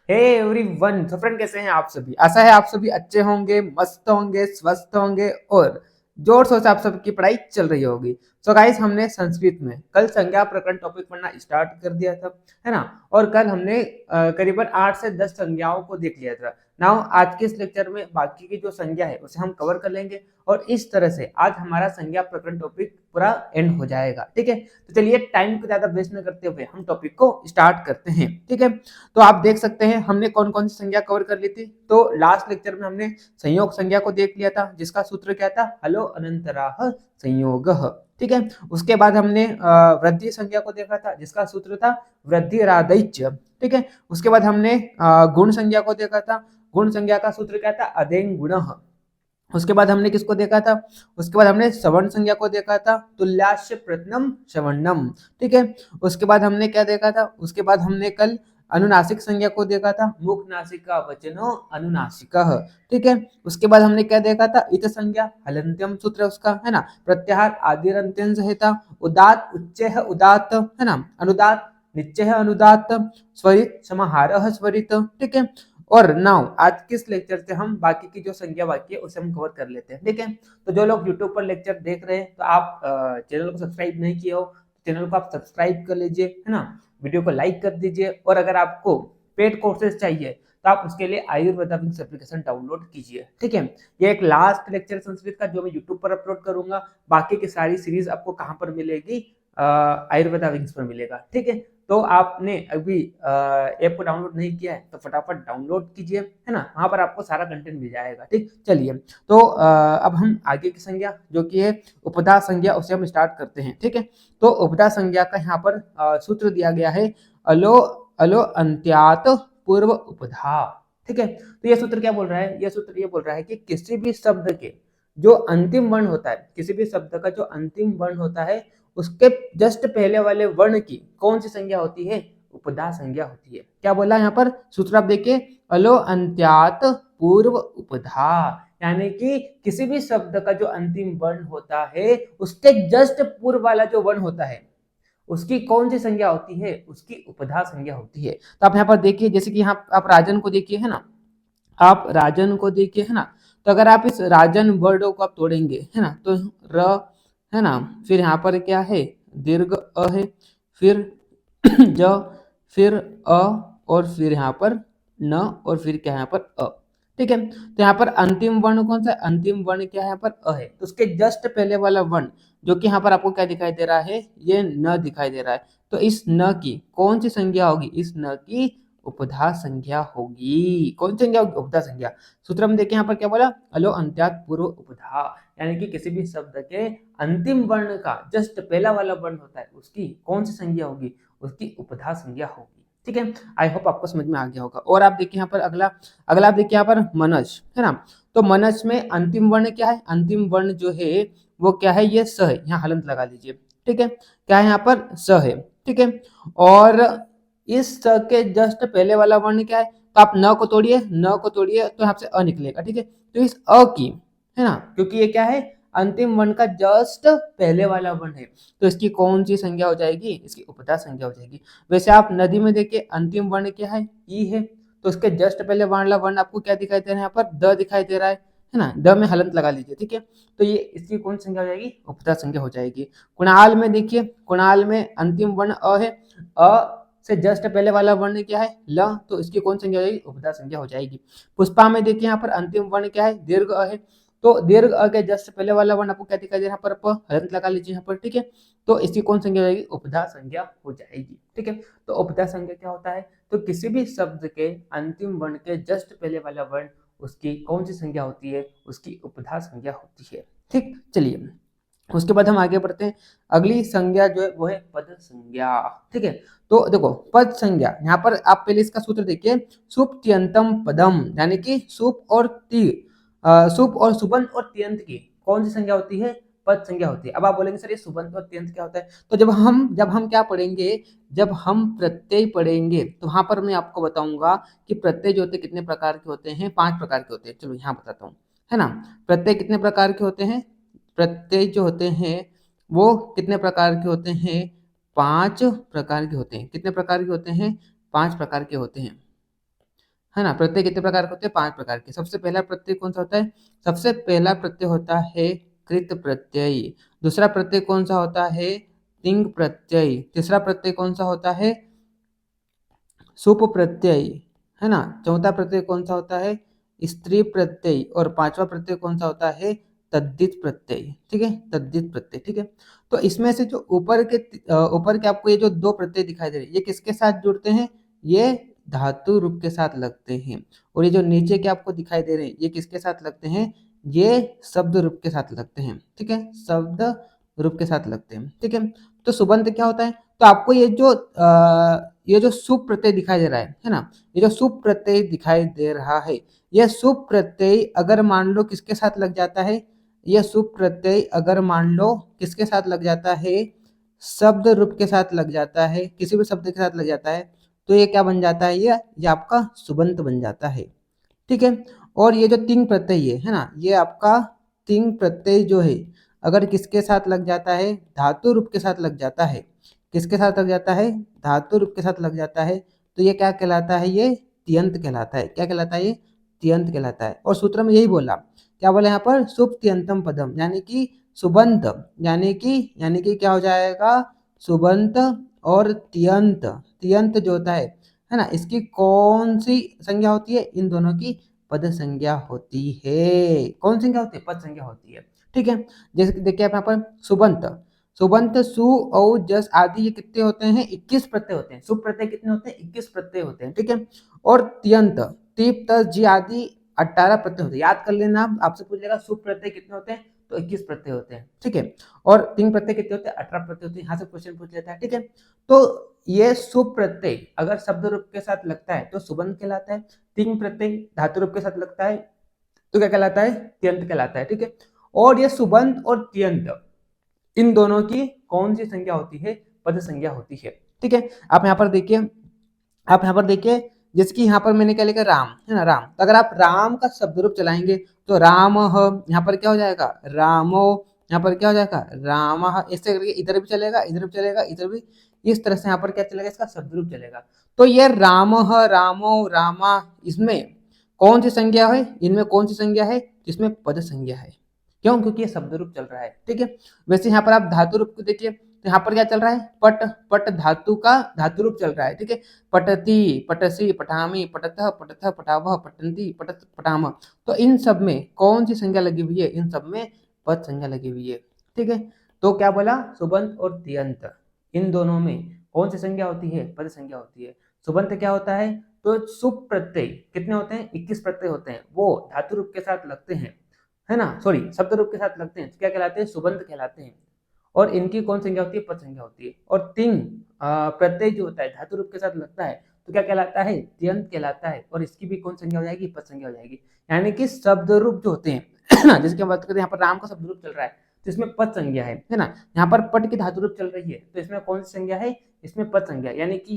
Hey everyone, तो friend कैसे हैं आप सभी। आशा है आप सभी अच्छे होंगे, मस्त होंगे, स्वस्थ होंगे और जोर शोर से आप सबकी पढ़ाई चल रही होगी। सो गाइस, हमने संस्कृत में कल संज्ञा प्रकरण टॉपिक पढ़ना स्टार्ट कर दिया था, है ना। और कल हमने करीबन 8 से 10 संज्ञाओं को देख लिया था। नाउ आज के इस लेक्चर में बाकी की जो संज्ञा है उसे हम कवर कर लेंगे और इस तरह से आज हमारा संज्ञा प्रकरण टॉपिक पूरा एंड हो जाएगा। ठीक है, तो चलिए टाइम को ज्यादा वेस्ट न करते हुए हम टॉपिक को स्टार्ट करते हैं। ठीक है, तो आप देख सकते हैं हमने कौन कौन सी संज्ञा कवर कर ली थी। तो लास्ट लेक्चर में हमने संयोग संज्ञा को देख लिया था, जिसका सूत्र क्या था, हलो अनंतराह संयोगः। ठीक है, उसके बाद हमने वृद्धि संज्ञा को देखा था, जिसका सूत्र था वृद्धि रादैच्य। ठीक है, उसके बाद हमने गुण संज्ञा को देखा था, गुण संज्ञा का सूत्र क्या था, अदेंग गुणः। उसके बाद हमने किसको देखा था, उसके बाद हमने सवर्ण संज्ञा को देखा था, तुल्याश्य प्रथम श्रवणम। ठीक है, उसके बाद हमने क्या देखा था, उसके बाद हमने कल अनुनासिक संज्ञा को देखा था, मुख नासिका वचनो अनुनासिकः। ठीक है, उसके बाद हमने क्या देखा था, इत संज्ञा हलंत्यम सूत्र उसका, है ना। प्रत्याहार आदिरंत्यं सहिता, उदात उच्चैः उदात, है ना, अनुदात निश्चय अनुदात, स्वरित समाहारः स्वरित। ठीक है, और नाउ आज किस लेक्चर से हम बाकी की जो संख्या बाकी है उसे हम कवर कर लेते हैं। ठीक है, तो जो लोग यूट्यूब पर लेक्चर देख रहे हैं तो आप चैनल को सब्सक्राइब नहीं किए हो, चैनल को आप सब्सक्राइब कर लीजिए, है ना। वीडियो को लाइक कर दीजिए और अगर आपको पेड कोर्सेज चाहिए तो आप उसके लिए आयुर्वेदा विंग्स एप्लीकेशन डाउनलोड कीजिए। ठीक है, ये एक लास्ट लेक्चर संस्कृत का जो मैं यूट्यूब पर अपलोड करूंगा, बाकी की सारी सीरीज आपको कहाँ पर मिलेगी, आयुर्वेदा विंग्स पर मिलेगा। ठीक है, तो आपने अभी ऐप को डाउनलोड नहीं किया है तो फटाफट डाउनलोड कीजिए, है ना, वहां पर आपको सारा कंटेंट मिल जाएगा। ठीक, चलिए तो अब हम आगे की संज्ञा जो कि है उपधा संज्ञा उसे हम स्टार्ट करते हैं। ठीक है, तो उपधा संज्ञा का यहाँ पर सूत्र दिया गया है, अलो अलो अंत्यात पूर्व उपधा। ठीक है, तो ये सूत्र क्या बोल रहा है, ये सूत्र ये बोल रहा है कि किसी भी शब्द के जो अंतिम वर्ण होता है, किसी भी शब्द का जो अंतिम वर्ण होता है उसके जस्ट पहले वाले वर्ण की कौन सी संज्ञा होती है, उपधा संज्ञा होती है। क्या बोला यहाँ पर सूत्र आप देखिए, अलो अंत्यात पूर्व उपधा, यानी कि किसी भी शब्द का जो अंतिम वर्ण होता है उसके जस्ट पूर्व वाला जो वर्ण होता है उसकी कौन सी संज्ञा होती है, उसकी उपधा संज्ञा होती है। तो आप यहाँ पर देखिए, जैसे कि यहाँ आप राजन को देखिए, है ना, आप राजन को देखिए, है ना। तो अगर आप इस राजन वर्ड को आप तोड़ेंगे, है ना, तो र, है ना, फिर यहाँ पर क्या है, दीर्घ अ है, फिर ज, फिर अ, और फिर यहाँ पर न, और फिर क्या है यहाँ पर अ। ठीक है, तो यहाँ पर अंतिम वर्ण कौन सा, अंतिम वर्ण क्या है यहाँ पर अ है, तो उसके जस्ट पहले वाला वर्ण जो कि यहाँ पर आपको क्या दिखाई दे रहा है, ये न दिखाई दे रहा है। तो इस न की कौन सी संज्ञा होगी, इस न की उपधा संज्ञा होगी। कौन सी संज्ञा होगी, उपधा संज्ञा। सूत्र हम देखें यहाँ पर क्या बोला, अलो अंत्यात पूर्व उपधा, यानी कि किसी भी शब्द के अंतिम वर्ण का जस्ट पहला वाला वर्ण होता है उसकी कौन सी संज्ञा होगी, उसकी उपधा संज्ञा होगी। ठीक है, आई होप आपको समझ में आ गया होगा। और आप देखिए यहाँ पर अगला अगला आप देखिए यहाँ पर मनस, है ना। तो मनस में अंतिम वर्ण क्या है, अंतिम वर्ण जो है वो क्या है, ये स है, यहाँ हलंत लगा लीजिए। ठीक है, क्या है यहाँ पर स है। ठीक है, और इस स के जस्ट पहले वाला वर्ण क्या है, तो आप न को तोड़िए, न को तोड़िए तो यहाँ से अ निकलेगा। ठीक है, तो इस अ की, है ना, क्योंकि ये क्या है, अंतिम वर्ण का जस्ट पहले वाला वर्ण है, तो इसकी कौन सी संज्ञा हो जाएगी, इसकी उपधा संज्ञा हो जाएगी। वैसे आप नदी में देखिए अंतिम वर्ण क्या है, ई है, तो उसके जस्ट पहले वाला वर्ण आपको क्या दिखाई दे रहा है, यहाँ पर द दिखाई दे रहा है ना, द में हलंत लगा लीजिए। ठीक है, तो ये इसकी कौन संज्ञा हो जाएगी, उपधा संज्ञा हो जाएगी। कुणाल में देखिए, कुणाल में अंतिम वर्ण अ है, अ से जस्ट पहले वाला वर्ण क्या है, ल, तो इसकी कौन संज्ञा हो जाएगी, उपधा संज्ञा हो जाएगी। पुष्पा में देखिए यहाँ पर अंतिम वर्ण क्या है, दीर्घ अ है, तो दीर्घ अ के जस्ट पहले वाला वर्ण आपको क्या दिखाई दे रहा है, यहाँ पर प, हलंत लगा लीजिए यहाँ पर। ठीक है, तो इसकी कौन संज्ञा हो जाएगी, उपधा संज्ञा हो जाएगी। ठीक है, तो उपधा संज्ञा क्या होता है, तो किसी भी शब्द के अंतिम वर्ण के जस्ट पहले वाला वर्ण उसकी कौन सी संज्ञा होती है, उसकी उपधा संज्ञा होती है। ठीक, चलिए उसके बाद हम आगे बढ़ते हैं। अगली संज्ञा जो है वो है पद संज्ञा। ठीक है, तो देखो पद संज्ञा, यहाँ पर आप पहले इसका सूत्र देखिए, सुप त्यंतम पदम, यानी कि सुप और ती, सुप और सुबंत और त्यंत की कौन सी संज्ञा होती है, पद संज्ञा होती है। अब आप बोलेंगे सर ये सुबंत और त्यंत क्या होता है, तो जब हम क्या पढ़ेंगे, जब हम प्रत्यय पढ़ेंगे तो वहां पर मैं आपको बताऊंगा कि प्रत्यय जो होते हैं कितने प्रकार के होते हैं, 5 प्रकार के होते हैं। चलो यहाँ बताता हूँ, है ना। प्रत्यय कितने प्रकार के होते हैं, प्रत्यय जो होते हैं वो कितने प्रकार के होते हैं, 5 प्रकार के होते हैं। कितने प्रकार के होते हैं, 5 प्रकार के होते हैं। है ना। प्रत्यय कितने प्रकार के होते हैं? 5 प्रकार के। सबसे पहला प्रत्यय कौन सा होता है? सबसे पहला प्रत्यय होता है कृत प्रत्यय। दूसरा प्रत्यय कौन सा होता है? तिंग प्रत्यय। तीसरा प्रत्यय कौन सा होता है? सुप प्रत्यय, है ना। चौथा प्रत्यय कौन सा होता है? स्त्री प्रत्यय। और पांचवा प्रत्यय कौन सा होता है? तद्धित प्रत्यय। ठीक है, तद्धित प्रत्यय। ठीक है, तो इसमें से जो ऊपर के आपको ये जो दो प्रत्यय दिखाई दे रहे हैं, ये किसके साथ जुड़ते हैं? ये धातु रूप के साथ लगते हैं। और ये जो नीचे के आपको दिखाई दे रहे हैं, ये किसके साथ लगते हैं? ये शब्द रूप के साथ लगते हैं। ठीक है, शब्द रूप के साथ लगते हैं। ठीक है, तो सुबंत क्या होता है? तो आपको ये जो सुप प्रत्यय दिखाई दे रहा है ना, ये जो सुप प्रत्यय दिखाई दे रहा है, यह सुप प्रत्यय अगर मान लो किसके साथ लग जाता है? यह सुप प्रत्यय अगर मान लो किसके साथ लग जाता है? शब्द रूप के साथ लग जाता है, किसी भी शब्द के साथ लग जाता है, तो ये क्या बन जाता है? ये आपका सुबंत बन जाता है। ठीक है, और ये जो तिंग प्रत्यय है ना, ये आपका तिंग प्रत्यय जो है, अगर किसके साथ लग जाता है? धातु रूप के साथ लग जाता है। किसके साथ लग जाता है? धातु रूप के साथ लग जाता है, तो ये क्या कहलाता है? ये तियंत कहलाता है। क्या कहलाता है? ये तियंत कहलाता है। और सूत्र में यही बोला, क्या बोला यहाँ पर? सुप तियंतम पदम, यानी कि सुबंत, यानी कि क्या हो जाएगा? सुबंत और तियंत। तियंत जो होता है ना, इसकी कौन सी संज्ञा होती है? इन दोनों की पद संज्ञा होती है। कौन संज्ञा होती है? पद संज्ञा होती है। ठीक है, जैसे कि देखिए आप यहाँ पर सुबंत, सुबंत सु और जस आदि ये कितने होते हैं? 21 प्रत्यय होते हैं। सुप प्रत्यय कितने होते हैं? 21 प्रत्यय होते हैं। ठीक है, और तियंत तीप तस जी आदि 18 प्रत्यय होते हैं। याद कर लेना, आपसे पूछेगा सुप प्रत्यय कितने होते हैं, तो 21 प्रत्यय होते हैं। ठीक है, और तिंग प्रत्यय कितने होते हैं? 18 प्रत्यय होते हैं। यहाँ से क्वेश्चन पूछ लेता है। ठीक है, तो ये सुप प्रत्यय अगर शब्द रूप के साथ लगता है तो सुबंत कहलाता है। तिंग प्रत्यय धातु रूप के साथ लगता है तो क्या कहलाता है? त्यंत कहलाता है। ठीक है, और ये सुबंत और त्यंत, इन दोनों की कौन सी संज्ञा होती है? पद संज्ञा होती है। ठीक है, आप यहाँ पर देखिए, जिसकी यहाँ पर मैंने क्या लिखा? राम, है ना, राम। तो अगर आप राम का शब्द रूप चलाएंगे तो राम, यहाँ पर क्या हो जाएगा? रामो। यहाँ पर क्या हो जाएगा? राम। ऐसे करके इधर भी चलेगा, इधर भी चलेगा, इधर भी। इस तरह से यहाँ पर क्या चलेगा? इसका शब्द रूप चलेगा। तो ये राम, रामो, रामा, इसमें कौन सी संज्ञा है? इनमें कौन सी संज्ञा है? इसमें पद संज्ञा है। क्यों? क्योंकि ये शब्द रूप चल रहा है। ठीक है, वैसे यहाँ पर आप धातु रूप को देखिए, तो यहाँ पर क्या चल रहा है? पट, पट धातु का धातु रूप चल रहा है। ठीक है, पटती, पटसी, पठामी, पटथ, पटथ, पटावह, पटंती, पटत, पटाम। तो इन सब में कौन सी संज्ञा लगी हुई है? इन सब में पद संज्ञा लगी हुई है। ठीक है, तो क्या बोला? सुबंत और तियंत, इन दोनों में कौन सी संज्ञा होती है? पद संज्ञा होती है। सुबंत क्या होता है? तो सुप प्रत्यय कितने होते हैं? 21 प्रत्यय होते हैं, वो धातु रूप के साथ लगते हैं, है ना, सॉरी शब्द रूप के साथ लगते हैं, क्या कहलाते हैं? सुबंत कहलाते हैं। और इनकी कौन संज्ञा होती है? पद संज्ञा होती है। और तिंग प्रत्यय जो होता है धातु रूप के साथ लगता है तो क्या कहलाता है? त्यंत कहलाता है। और इसकी भी कौन संज्ञा हो जाएगी? पद संज्ञा हो जाएगी। यानी कि शब्द रूप जो होते हैं ना, जिसकी हम बात करते हैं, यहाँ पर राम का शब्द रूप चल रहा है तो इसमें पद संज्ञा है ना। यहाँ पर पट की धातु रूप चल रही है तो इसमें कौन सी संज्ञा है? इसमें पद संज्ञा। यानी कि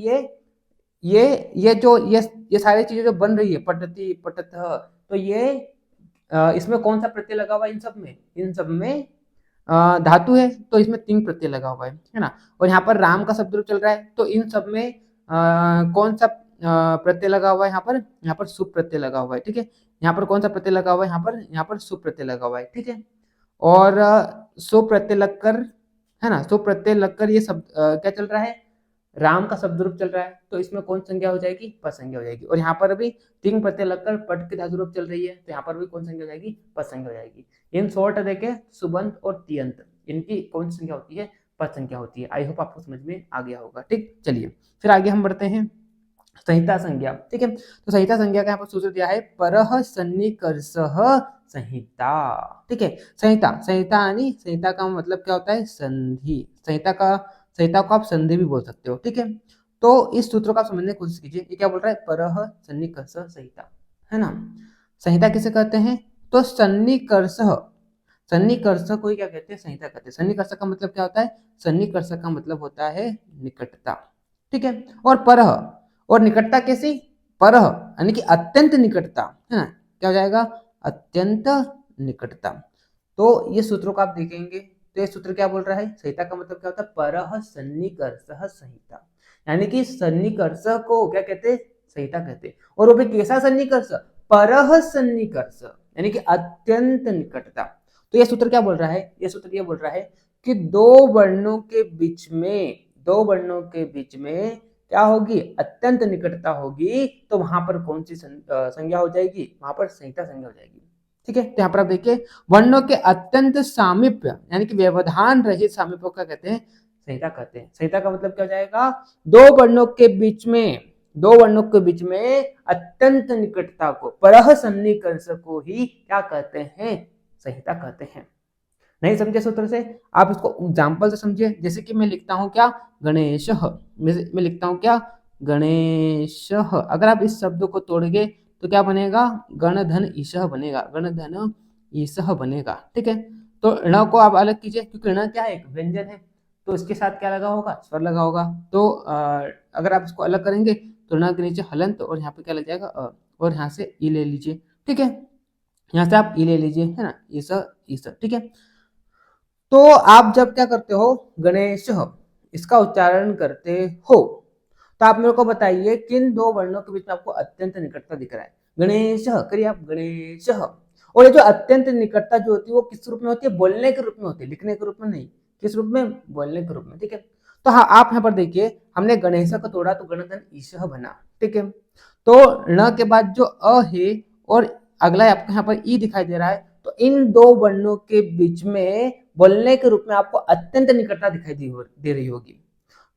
ये सारी चीजें जो बन रही है, पटती, पटथ, तो ये इसमें कौन सा प्रत्यय लगा हुआ है? इन सब में धातु है तो इसमें तिंग प्रत्यय लगा हुआ है ना। और यहाँ पर राम का शब्द रूप चल रहा है तो इन सब में कौन सा प्रत्यय लगा हुआ है? यहाँ पर सुप प्रत्यय लगा हुआ है। ठीक है, यहाँ पर कौन सा प्रत्यय लगा हुआ है? यहाँ पर सुप प्रत्यय लगा हुआ है। ठीक है, और सुप प्रत्यय लगकर, है ना, सुप प्रत्यय लगकर ये शब्द क्या चल रहा है? राम का शब्द रूप चल रहा है तो इसमें कौन संज्ञा हो जाएगी? पद संज्ञा हो जाएगी। और यहाँ पर भी तिंग प्रत्यय लगकर पट की धातु रूप चल रही है तो यहाँ पर भी कौन संज्ञा हो जाएगी? पद संज्ञा हो जाएगी। इन शॉर्ट देखे सुबंत और तियंत, इनकी कौन सी संज्ञा होती है? पद संज्ञा होती है। आई होप आपको समझ में आ गया होगा। ठीक, चलिए फिर आगे हम बढ़ते हैं। संहिता संज्ञा। ठीक है, तो संहिता संज्ञा का यहाँ पर सूत्र दिया है परह सन्निकर्षः संहिता। ठीक है, संहिता, संहिता का मतलब क्या होता है? संधि। संहिता को आप संधि भी बोल सकते हो। ठीक है, तो इस सूत्र को आप समझने की कोशिश कीजिए। ये क्या बोल रहा है? परह सन्निकर्ष संहिता, है ना। संहिता किसे कहते हैं? तो सन्निकर्ष, सन्निकर्ष को ही क्या कहते हैं? संहिता कहते हैं। सन्निकर्ष का मतलब क्या होता है? सन्निकर्ष का मतलब होता है निकटता। ठीक है, और परह, और निकटता कैसी? परह यानी कि अत्यंत निकटता, है ना। क्या हो जाएगा? अत्यंत निकटता। तो ये सूत्रों को आप देखेंगे तो ये सूत्र क्या बोल रहा है? संहिता का मतलब क्या होता है? परह सन्निकर्षः संहिता, यानी कि सन्निकर्ष को क्या कहते हैं? संहिता कहते हैं। और वो भी कैसा सन्निकर्ष, परह सन्निकर्ष, यानी कि अत्यंत निकटता। तो ये सूत्र क्या बोल रहा है, ये सूत्र ये बोल रहा है कि दो वर्णों के बीच में क्या होगी, अत्यंत निकटता होगी, तो वहां पर कौन सी संज्ञा हो जाएगी, वहां पर संहिता संज्ञा हो जाएगी। ठीक है, तो यहाँ पर आप देखिए वर्णों के अत्यंत सामीप्य यानी कि व्यवधान रहित सामीप्य को क्या कहते हैं, संहिता कहते हैं। संहिता का मतलब क्या हो जाएगा, दो वर्णों के बीच में अत्यंत निकटता को, परह सन्निकर्ष को ही क्या कहते हैं, संहिता कहते हैं। नहीं समझे सूत्र से, आप इसको एग्जाम्पल से समझिए। जैसे कि मैं लिखता हूं क्या, गणेश, मैं लिखता हूं क्या, गणेश। अगर आप इस शब्द को तोड़ोगे तो क्या बनेगा, गण धन ईशः बनेगा, गण धन ईशः बनेगा। ठीक है, तो ण को आप अलग कीजिए, क्योंकि ण क्या है, एक व्यंजन है, तो इसके साथ क्या लगा होगा, स्वर लगा होगा। तो अगर आप इसको अलग करेंगे तो ण के नीचे हलंत और यहाँ पे क्या लग जाएगा और यहाँ से ई ले लीजिए। ठीक है, यहाँ से आप ई ले लीजिए, है ना, ईश। ठीक है, तो आप जब क्या करते हो, गणेश इसका उच्चारण करते हो, तो आप मेरे को बताइए किन दो वर्णों के बीच में आपको अत्यंत निकटता दिख रहा है। गणेश करिए आप, गणेश। और ये जो अत्यंत निकटता जो होती है वो किस रूप में होती है, बोलने के रूप में होती है, लिखने के रूप में नहीं। किस रूप में, बोलने के रूप में। ठीक है, तो हाँ आप यहाँ पर देखिए, हमने गणेश को तोड़ा तो गणधन ईशः बना। ठीक है, तो ण के बाद जो अ है और अगला आपको यहाँ पर ई दिखाई दे रहा है, तो इन दो वर्णों के बीच में बोलने के रूप में आपको अत्यंत निकटता दिखाई दे रही होगी।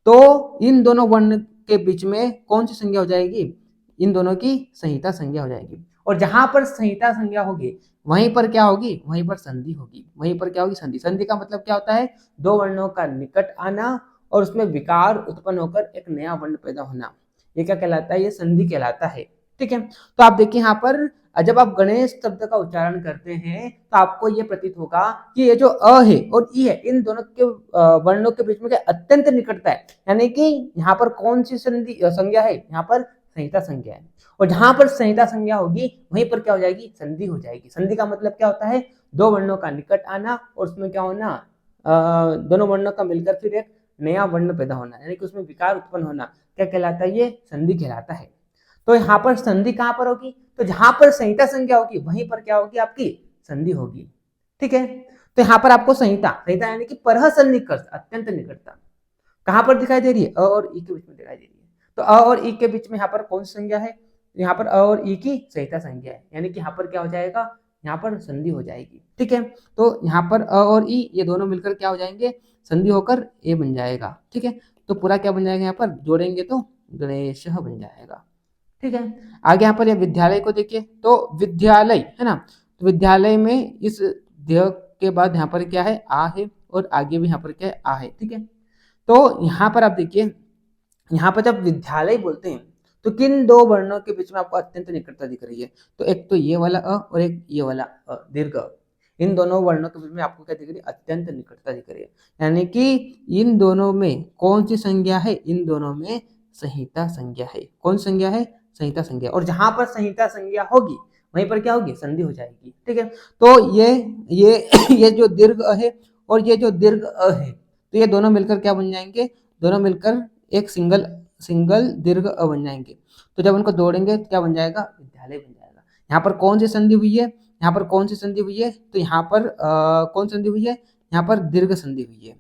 तो इन दोनों वर्ण के बीच में कौन सी संज्ञा हो जाएगी, इन दोनों की संहिता संज्ञा हो जाएगी। और जहां पर संहिता संज्ञा होगी वहीं पर क्या होगी, वहीं पर संधि होगी। वहीं पर क्या होगी, संधि। संधि का मतलब क्या होता है, दो वर्णों का निकट आना और उसमें विकार उत्पन्न होकर एक नया वर्ण पैदा होना, ये क्या कहलाता है, ये संधि कहलाता है। ठीक है, तो आप देखिए यहाँ पर जब आप गणेश शब्द का उच्चारण करते हैं तो आपको ये प्रतीत होगा कि ये जो अ है और ई है, इन दोनों के वर्णों के बीच में अत्यंत निकटता है, यानी कि यहाँ पर कौन सी संधि संज्ञा है, यहाँ पर संहिता संज्ञा है। और जहां पर संहिता संज्ञा होगी वहीं पर क्या हो जाएगी, संधि हो जाएगी। संधि का मतलब क्या होता है, दो वर्णों का निकट आना और उसमें क्या होना, दोनों वर्णों का मिलकर फिर एक नया वर्ण पैदा होना, यानी कि उसमें विकार उत्पन्न होना, क्या कहलाता है, ये संधि कहलाता है। तो यहाँ पर संधि कहां पर होगी, तो जहां पर संहिता संज्ञा होगी वहीं पर क्या होगी, आपकी संधि होगी। ठीक है, तो यहाँ पर आपको संहिता यानी कि परह सन्निकर्ष, अत्यंत निकटता कहां पर दिखाई दे रही है, अ और ई के बीच में दिखाई दे रही है। तो अ और ई के बीच में यहाँ पर कौन सी संज्ञा है, यहाँ पर अ और ई की संहिता संज्ञा है, यानी कि यहाँ पर क्या हो जाएगा, यहाँ पर संधि हो जाएगी। ठीक है, तो यहाँ पर अ और ई ये दोनों मिलकर क्या हो जाएंगे, संधि होकर ए बन जाएगा। ठीक है, तो पूरा क्या बन जाएगा, यहाँ पर जोड़ेंगे तो गणेश बन जाएगा। ठीक है, आगे यहाँ पर विद्यालय को देखिए, तो विद्यालय है ना, तो विद्यालय में इस ध्य के बाद यहाँ पर क्या है, आ है और आगे भी यहाँ पर क्या है, आ है। ठीक है, तो यहाँ पर आप देखिए, यहाँ पर जब विद्यालय बोलते हैं तो किन दो वर्णों के बीच में आपको अत्यंत निकटता दिख रही है, तो एक तो ये वाला अ और एक ये वाला दीर्घ, इन दोनों वर्णों के बीच में आपको क्या दिख रही है, अत्यंत निकटता दिख रही है, यानी कि इन दोनों में कौन सी संज्ञा है, इन दोनों में संहिता संज्ञा है। कौन संज्ञा है, संहिता संज्ञा। और जहां पर संहिता संज्ञा होगी वहीं पर क्या होगी, संधि हो जाएगी। ठीक है, तो ये जो दीर्घ अ है और ये जो दीर्घ अ है, तो ये दोनों मिलकर क्या बन जाएंगे, दोनों मिलकर एक सिंगल दीर्घ अ बन जाएंगे। तो जब उनको जोड़ेंगे तो क्या बन जाएगा, विद्यालय बन जाएगा। यहाँ पर कौन सी संधि हुई है, यहाँ पर कौन सी संधि हुई है, तो यहाँ पर कौन संधि हुई है, यहाँ पर दीर्घ संधि हुई है।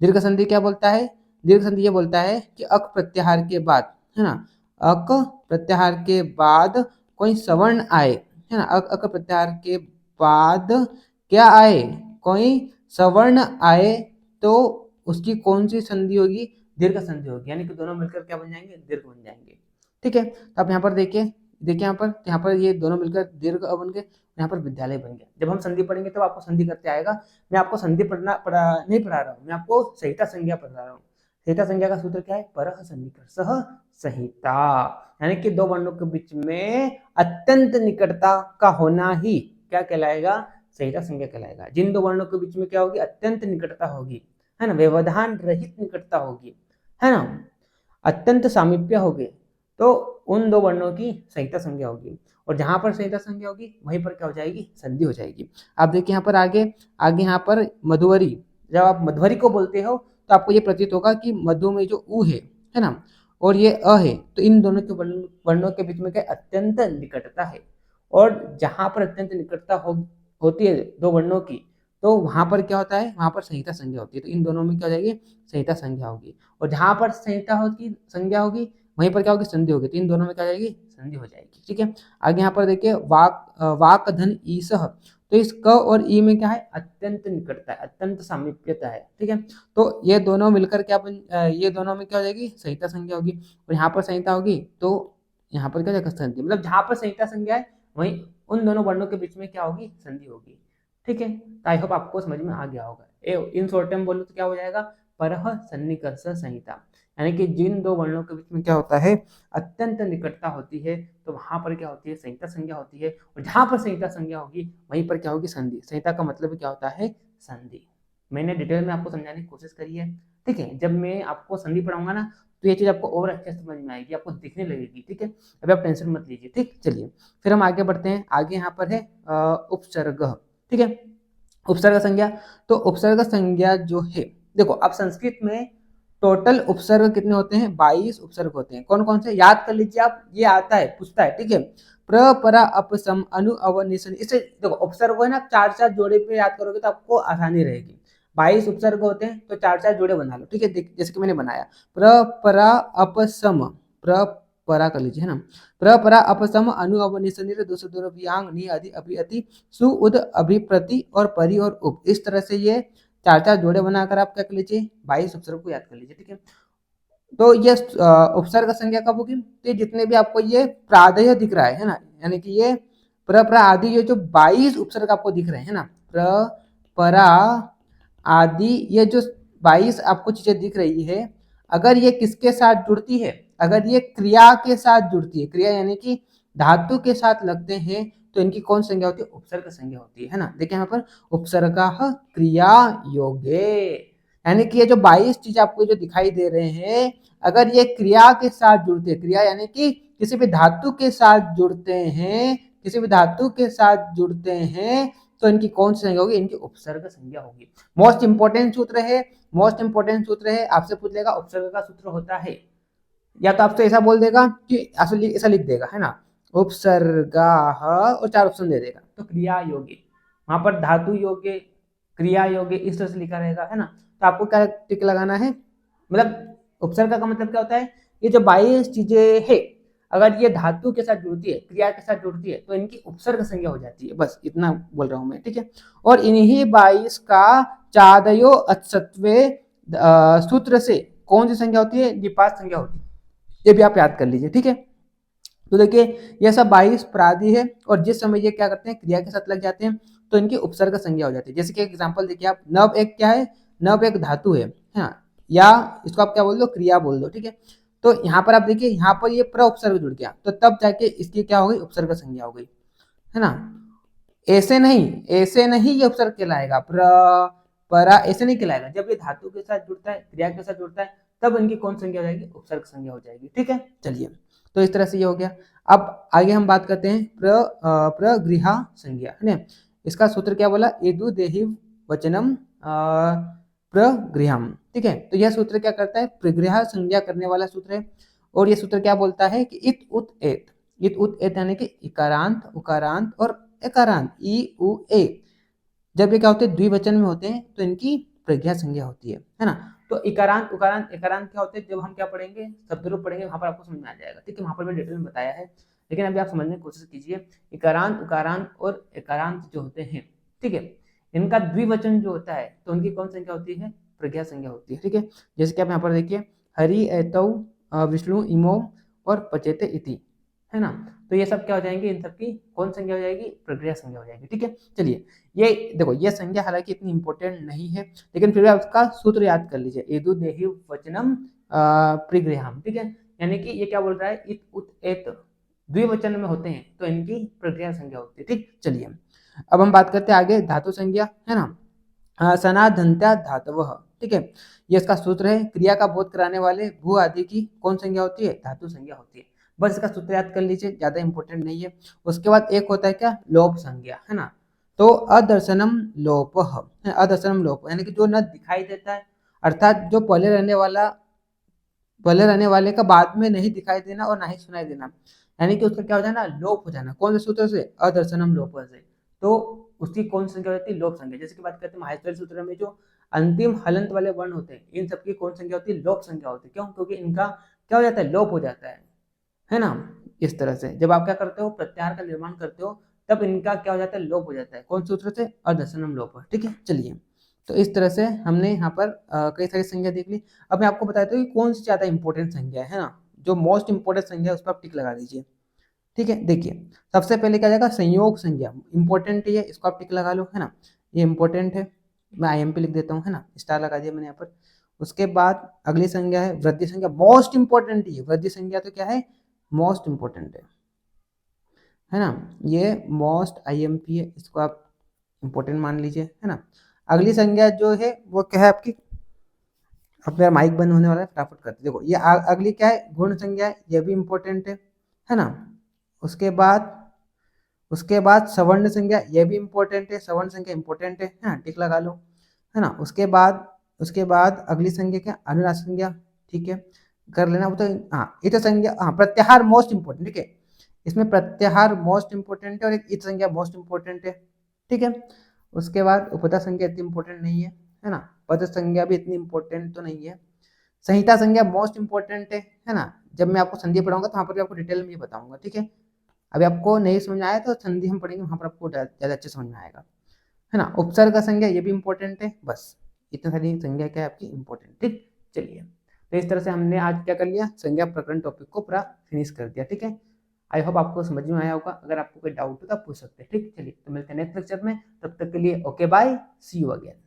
दीर्घ संधि क्या बोलता है, दीर्घ संधि ये बोलता है कि अक प्रत्याहार के बाद, है ना, अक प्रत्याहार के बाद कोई सवर्ण आए, है ना, अक प्रत्याहार के बाद क्या आए, कोई सवर्ण आए, तो उसकी कौन सी संधि होगी, दीर्घ संधि होगी, यानी कि दोनों मिलकर क्या बन जाएंगे, दीर्घ बन जाएंगे। ठीक है, तो आप यहाँ पर देखिए यहाँ पर ये दोनों मिलकर दीर्घ अ बन गए, यहाँ पर विद्यालय बन गया। जब हम संधि पढ़ेंगे तब आपको संधि करते आएगा। मैं आपको संधि नहीं पढ़ा रहा हूँ, मैं आपको संहिता संज्ञा पढ़ा रहा हूँ। संहिता संज्ञा का सूत्र क्या है, परह सन्निकर्षः संहिता, यानी कि दो वर्णों के बीच में अत्यंत निकटता का होना ही क्या कहलाएगा, संहिता संज्ञा कहलाएगा। जिन दो वर्णों के बीच में क्या होगी, अत्यंत निकटता होगी, है ना, व्यवधान रहित निकटता होगी, है ना, अत्यंत सामीप्य होगी, तो उन दो वर्णों की संहिता संज्ञा होगी। और जहां पर संहिता संज्ञा होगी वहीं पर क्या हो जाएगी, संधि हो जाएगी। आप देखिए यहाँ पर आगे यहाँ पर मधुवरी, जब आप मधुवरी को बोलते हो तो आपको ये प्रतीत होगा कि मधु में जो ऊ है ना, और ये अ है, तो इन दोनों के वर्णों के बीच में क्या अत्यंत निकटता है। और जहां पर अत्यंत निकटता होती है दो वर्णों की, तो वहां पर क्या होता है, वहां पर संहिता संज्ञा होती है। तो इन दोनों में क्या हो जाएगी, संहिता संज्ञा होगी। और जहां पर संहिता होगी, संज्ञा होगी, वहीं पर क्या होगी, संधि होगी। तो इन दोनों में क्या हो जाएगी, संधि हो जाएगी। ठीक है, आगे यहाँ पर देखिए वाक धन ईसह, तो इस क और ई में क्या है, अत्यंत निकटता है, अत्यंत सामीप्यता है। ठीक है, तो ये दोनों मिलकर क्या ये दोनों में क्या हो जाएगी, संहिता संज्ञा होगी। और यहाँ पर संहिता होगी तो यहाँ पर क्या हो जाएगा, संधि। मतलब जहां पर संहिता संज्ञा है वहीं उन दोनों वर्णों के बीच में क्या होगी, संधि होगी। ठीक है, तो आई होप आपको समझ में आ गया होगा। इन शॉर्ट टर्म बोलो तो क्या हो जाएगा, परह सन्निकर्ष संहिता, यानी कि जिन दो वर्णों के बीच में क्या होता है, अत्यंत निकटता होती है, तो वहां पर क्या होती है, संहिता संज्ञा होती है। और जहां पर संहिता संज्ञा होगी वहीं पर क्या होगी, संधि। संहिता का मतलब क्या होता है, संधि। मैंने डिटेल में आपको समझाने की कोशिश करी है। ठीक है, जब मैं आपको संधि पढ़ाऊंगा ना, तो ये चीज आपको और अच्छे से समझ में आएगी, आपको दिखने लगेगी। ठीक है, अभी आप टेंशन मत लीजिए। ठीक, चलिए फिर हम आगे बढ़ते हैं। आगे यहाँ पर है उपसर्ग। ठीक है, उपसर्ग संज्ञा। तो उपसर्ग संज्ञा जो है, देखो अब संस्कृत में टोटल उपसर्ग कितने होते हैं, 22 उपसर्ग होते हैं। कौन कौन से, याद कर लीजिए आप, ये आता है, पूछता है। ठीक है, प्र परा अप सम अनु अव निसन, इसे देखो उपसर्ग है ना, चार चार जोड़े पे याद करोगे तो आपको आसानी रहेगी। 22 उपसर्ग होते हैं, तो चार चार जोड़े बना लो। ठीक है, जैसे कि मैंने बनाया, प्र परा अप सम, प्र परा कर लीजिए, है ना, प्र परा अप सम अनु अव निसन दुस दुर यांग नि अधि अभि अति सु उद अभिप्रति और परि और उप, इस तरह से ये चार चार जोड़े बनाकर आप क्या कर लीजिए, 22 उपसर्ग को याद कर लीजिए। ठीक है, तो ये उपसर्ग संज्ञा कब होगी, तो जितने भी आपको ये प्रादय दिख रहा है ना, यानी कि ये प्र प्रा आदि, ये जो 22 उपसर्ग आपको दिख रहे हैं ना, प्र परा आदि, ये जो 22 आपको चीजें दिख रही है, अगर ये किसके साथ जुड़ती है, अगर ये क्रिया के साथ जुड़ती है, क्रिया यानी कि धातु के साथ लगते हैं, तो इनकी कौन संज्ञा होती है, उपसर्ग संज्ञा होती है ना। देखिए यहाँ पर उपसर्गा क्रिया योगे, यानी कि ये जो 22 चीज आपको जो दिखाई दे रहे हैं, अगर ये क्रिया के साथ जुड़ते हैं, क्रिया यानी कि किसी भी धातु के साथ जुड़ते हैं, किसी भी धातु के साथ जुड़ते हैं, तो इनकी कौन सी संज्ञा होगी, इनकी उपसर्ग संज्ञा होगी। मोस्ट इंपोर्टेंट सूत्र है, मोस्ट इंपोर्टेंट सूत्र है, आपसे पूछ लेगा उपसर्ग का सूत्र होता है, या तो आपसे ऐसा बोल देगा कि ऐसा लिख देगा, है ना, उपसर्गा और चार ऑप्शन दे देगा, तो क्रिया योग्य, वहां पर धातु योग्य, क्रिया योग्य, इस तरह से लिखा रहेगा, है ना। तो आपको क्या टिक लगाना है, मतलब उपसर्ग का मतलब क्या होता है, ये जो 22 चीजें है, अगर ये धातु के साथ जुड़ती है, क्रिया के साथ जुड़ती है, तो इनकी उपसर्ग संज्ञा हो जाती है। बस इतना बोल रहा हूं मैं। ठीक है, और इन्हीं 22 का चादयो अत्सत्वे सूत्र से कौन सी संज्ञा होती है, निपात संज्ञा होती है। ये भी आप याद कर लीजिए। ठीक है, तो देखिए ये सब 22 प्रादि है, और जिस समय ये क्या करते हैं, क्रिया के साथ लग जाते हैं, तो इनकी उपसर्ग संज्ञा हो जाती है। जैसे कि एग्जांपल देखिए आप, नव एक क्या है, नव एक धातु है ना, या इसको आप क्या बोल दो, क्रिया बोल दो। ठीक है, तो यहाँ पर आप देखिए, यहाँ पर ये प्र उपसर्ग जुड़ गया, तो तब जाके इसकी क्या हो गई, उपसर्ग संज्ञा हो गई, है ना। ऐसे नहीं, ऐसे नहीं ये उपसर्ग कहलाएगा, प्र परा ऐसे नहीं कहलाएगा। जब ये धातु के साथ जुड़ता है, क्रिया के साथ जुड़ता है, तब इनकी कौन संज्ञा हो जाएगी, उपसर्ग संज्ञा हो जाएगी। ठीक है, चलिए, तो इस तरह से ये हो गया। अब आगे हम बात करते हैं प्रगृहा संज्ञा, है ना। इसका सूत्र क्या बोला, एदु देहि वचनम प्रगृहम। ठीक है, तो यह सूत्र क्या करता है, प्रगृह संज्ञा करने वाला सूत्र है। और यह सूत्र क्या बोलता है कि इत उत एत, इत उत एत यानी कि इकारांत, उकारांत और एकारांत, ई उ ए, जब ये क्या होते हैं, द्विवचन में होते हैं, तो इनकी प्रज्ञा संज्ञा होती है ना। तो इकारांत, उकारांत, एकारांत क्या होते हैं, जब हम क्या पढ़ेंगे, शब्द रूप पढ़ेंगे, वहां पर आपको समझ में आ जाएगा। ठीक है, वहां पर मैं डिटेल में बताया है, लेकिन अभी आप समझने की कोशिश कीजिए। इकारांत, उकारांत और एकारांत जो होते हैं, ठीक है, इनका द्विवचन जो होता है, तो उनकी कौन संज्ञा होती है, प्रज्ञा संज्ञा होती है। ठीक है, जैसे कि आप यहाँ पर देखिए, हरि एतौ विष्णु इमो और पचेते इति, है ना। तो ये सब क्या हो जाएंगे, इन सब की कौन संज्ञा हो जाएगी, प्रक्रिया संज्ञा हो जाएगी। ठीक है, चलिए, ये देखो, ये संज्ञा हालांकि इतनी इंपॉर्टेंट नहीं है, लेकिन फिर भी आप उसका सूत्र याद कर लीजिए, एदु देहि वचनम प्रगृहम। ठीक है, यानी कि ये क्या बोल रहा है, इत उत एत द्विवचन में होते हैं, तो इनकी प्रक्रिया संज्ञा होती है। ठीक, चलिए, अब हम बात करते हैं आगे धातु संज्ञा, है ना। सनाधन्त्या धातवः। ठीक है, ये इसका सूत्र है, क्रिया का बोध कराने वाले भू आदि की कौन संज्ञा होती है, धातु संज्ञा होती है। बस इसका सूत्र याद कर लीजिए, ज्यादा इंपॉर्टेंट नहीं है। उसके बाद एक होता है क्या, लोप संज्ञा, है ना। तो अदर्शनम लोप, अदर्शनम लोप यानी कि जो न दिखाई देता है, अर्थात जो पहले रहने वाला पहले रहने वाले का बाद में नहीं दिखाई देना और ना ही सुनाई देना, यानी कि उसका क्या हो जाना, लोप हो जाना। कौन से सूत्र से, अदर्शनम लोप से। तो उसकी कौन सी संख्या हो जाती है, लोप संख्या। जैसे कि बात करते हैं माहेश्वरी सूत्र में जो अंतिम हलंत वाले वर्ण होते हैं, इन सबकी कौन संख्या होती है, लोप संख्या होती है। क्यों, क्योंकि इनका क्या हो जाता है, लोप हो जाता है ना। इस तरह से जब आप क्या करते हो, प्रत्याहार का निर्माण करते हो, तब इनका क्या हो जाता है, लोप हो जाता है। कौन सूत्र से, अदर्शनम लोप। ठीक है, चलिए। तो इस तरह से हमने यहाँ पर कई सारी संख्या देख ली। अब मैं आपको बताता हूँ कि कौन सी ज्यादा इंपॉर्टेंट संख्या है ना, जो मोस्ट इंपॉर्टेंट संख्या है उस पर आप टिक लगा दीजिए। ठीक है, देखिए सबसे पहले क्या जाएगा, संयोग संख्या इंपॉर्टेंट है, इसको आप टिक लगा लो, है ना, ये इंपॉर्टेंट है। मैं IMP लिख देता हूँ, है ना, स्टार लगा दिया मैंने यहाँ पर। उसके बाद अगली संख्या है वृद्धि संख्या, मोस्ट इंपॉर्टेंट है वृद्धि संख्या, तो क्या है, मोस्ट इंपॉर्टेंट है ना, ये मोस्ट IMP है, इसको आप इंपॉर्टेंट मान लीजिए, है ना। अगली संख्या जो है वो क्या है आपकी, अब मेरा माइक बंद होने वाला है, फटाफट करते देखो। ये अगली क्या है, गुण संख्या है, ये भी इंपॉर्टेंट है ना। उसके बाद सवर्ण संख्या, ये भी इंपॉर्टेंट है, सवर्ण संख्या इंपॉर्टेंट है ना, टिक लगा लो, है ना। उसके बाद अगली संख्या क्या, अनुनासिक संख्या। ठीक है, कर लेना वो तो। हाँ, इत संख्या, हाँ प्रत्याहार मोस्ट इंपॉर्टेंट। ठीक है, इसमें प्रत्याहार मोस्ट इंपॉर्टेंट है और एक इत संख्या मोस्ट इंपॉर्टेंट है। ठीक है, उसके बाद उपदा संख्या इतनी इंपॉर्टेंट नहीं है ना। पद संख्या भी इतनी इंपॉर्टेंट तो नहीं है। संहिता संख्या मोस्ट इंपॉर्टेंट है ना। जब मैं आपको संधि पढ़ाऊंगा तो वहां पर भी आपको डिटेल में ये बताऊंगा। ठीक है, अभी आपको नहीं समझ में आया तो संधि हम पढ़ेंगे, वहां पर आपको ज्यादा अच्छे समझ में आएगा, है ना। उपसर्ग का संज्ञा ये भी इंपॉर्टेंट है। बस इतनी सारी संज्ञा क्या है आपकी, इंपॉर्टेंट। ठीक, चलिए। तो इस तरह से हमने आज क्या कर लिया, संज्ञा प्रकरण टॉपिक को पूरा फिनिश कर दिया। ठीक है, आई होप आपको समझ में आया होगा। अगर आपको कोई डाउट हो तो आप पूछ सकते हैं। ठीक, चलिए, तो मिलते हैं नेक्स्ट लेक्चर में। तब तक के लिए okay bye, see you again.